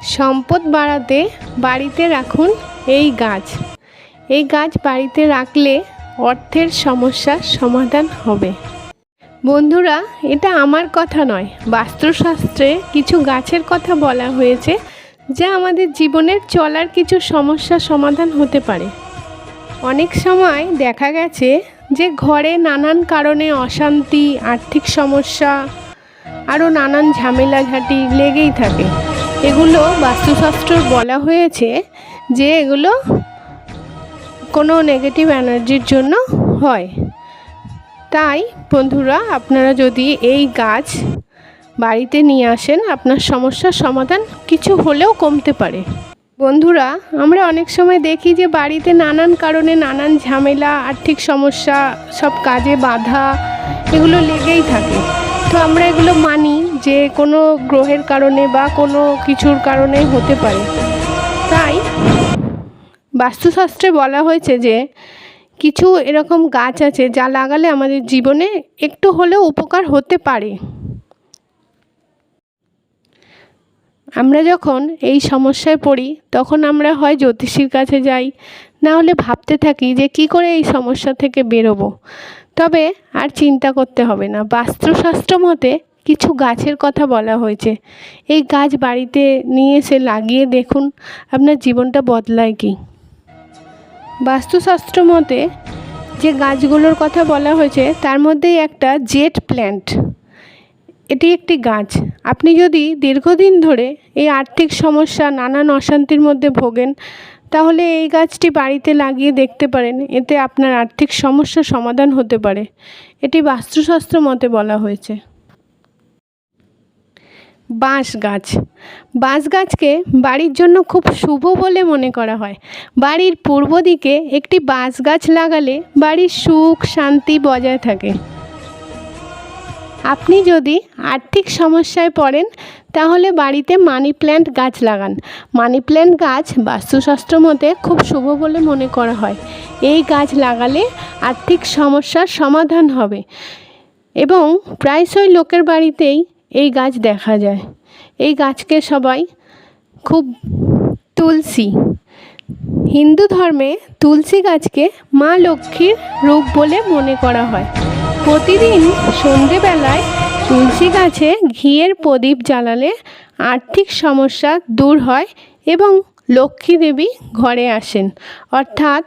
সম্পদ বাড়াতে বাড়িতে রাখুন এই গাছ। এই গাছ বাড়িতে রাখলে অর্থের সমস্যার সমাধান হবে। বন্ধুরা, এটা আমার কথা নয়, বাস্তুশাস্ত্রে কিছু গাছের কথা বলা হয়েছে যা আমাদের জীবনের চলার কিছু সমস্যার সমাধান হতে পারে। অনেক সময় দেখা গেছে যে ঘরে নানান কারণে অশান্তি, আর্থিক সমস্যা, আরও নানান ঝামেলাঝাটি লেগেই থাকে। এগুলো বাস্তুশাস্ত্র বলা হয়েছে যে এগুলো কোনো নেগেটিভ এনার্জির জন্য হয়। তাই বন্ধুরা, আপনারা যদি এই গাছ বাড়িতে নিয়ে আসেন, আপনার সমস্যার সমাধান কিছু হলেও কমতে পারে। বন্ধুরা, আমরা অনেক সময় দেখি যে বাড়িতে নানান কারণে নানান ঝামেলা, আর্থিক সমস্যা, সব কাজে বাধা এগুলো লেগেই থাকে। তো আমরা এগুলো মানি যে কোনো গ্রহের কারণে বা কোনো কিছুর কারণে হতে পারে। তাই বাস্তুশাস্ত্রে বলা হয়েছে যে কিছু এরকম গাছ আছে যা লাগালে আমাদের জীবনে একটু হলেও উপকার হতে পারে। আমরা যখন এই সমস্যায় পড়ি তখন আমরা হয় জ্যোতিষীর কাছে যাই, না হলে ভাবতে থাকি যে কি করে এই সমস্যা থেকে বেরোবো। তবে আর চিন্তা করতে হবে না, বাস্তুশাস্ত্র মতে কিছু গাছের কথা বলা হয়েছে। এই গাছ বাড়িতে নিয়ে এসে লাগিয়ে দেখুন আপনার জীবনটা বদলায় কি। বাস্তুশাস্ত্র মতে যে গাছগুলোর কথা বলা হয়েছে তার মধ্যেই একটা জেট প্ল্যান্ট। এটি একটি গাছ। আপনি যদি দীর্ঘদিন ধরে এই আর্থিক সমস্যা, নানান অশান্তির মধ্যে ভোগেন, তাহলে এই গাছটি বাড়িতে লাগিয়ে দেখতে পারেন। এতে আপনার আর্থিক সমস্যার সমাধান হতে পারে। এটি বাস্তুশাস্ত্র মতে বলা হয়েছে। বাঁশ গাছ। বাঁশ গাছকে বাড়ির জন্য খুব শুভ বলে মনে করা হয়। বাড়ির পূর্ব দিকে একটি বাঁশ গাছ লাগালে বাড়ির সুখ শান্তি বজায় থাকে। আপনি যদি আর্থিক সমস্যায় পড়েন তাহলে বাড়িতে মানি প্ল্যান্ট গাছ লাগান। মানি প্ল্যান্ট গাছ বাস্তুশাস্ত্র মতে খুব শুভ বলে মনে করা হয়। এই গাছ লাগালে আর্থিক সমস্যার সমাধান হবে এবং প্রায়শই লোকের বাড়িতেই এই গাছ দেখা যায়। এই গাছকে সবাই খুব তুলসী, হিন্দু ধর্মে তুলসী গাছকে মা লক্ষ্মীর রূপ বলে মনে করা হয়। প্রতিদিন সন্ধেবেলায় তুলসী গাছে ঘিয়ের প্রদীপ জ্বালালে আর্থিক সমস্যা দূর হয় এবং লক্ষ্মী দেবী ঘরে আসেন, অর্থাৎ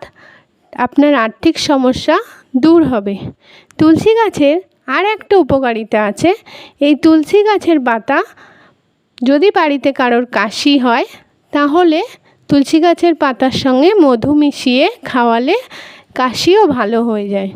আপনার আর্থিক সমস্যা দূর হবে। তুলসী গাছের আর একটা উপকারিতা আছে। এই তুলসী গাছের পাতা যদি বাড়িতে কারোর কাশি হয় তাহলে তুলসী গাছের পাতার সঙ্গে মধু মিশিয়ে খাওয়ালে কাশিও ভালো হয়ে যায়।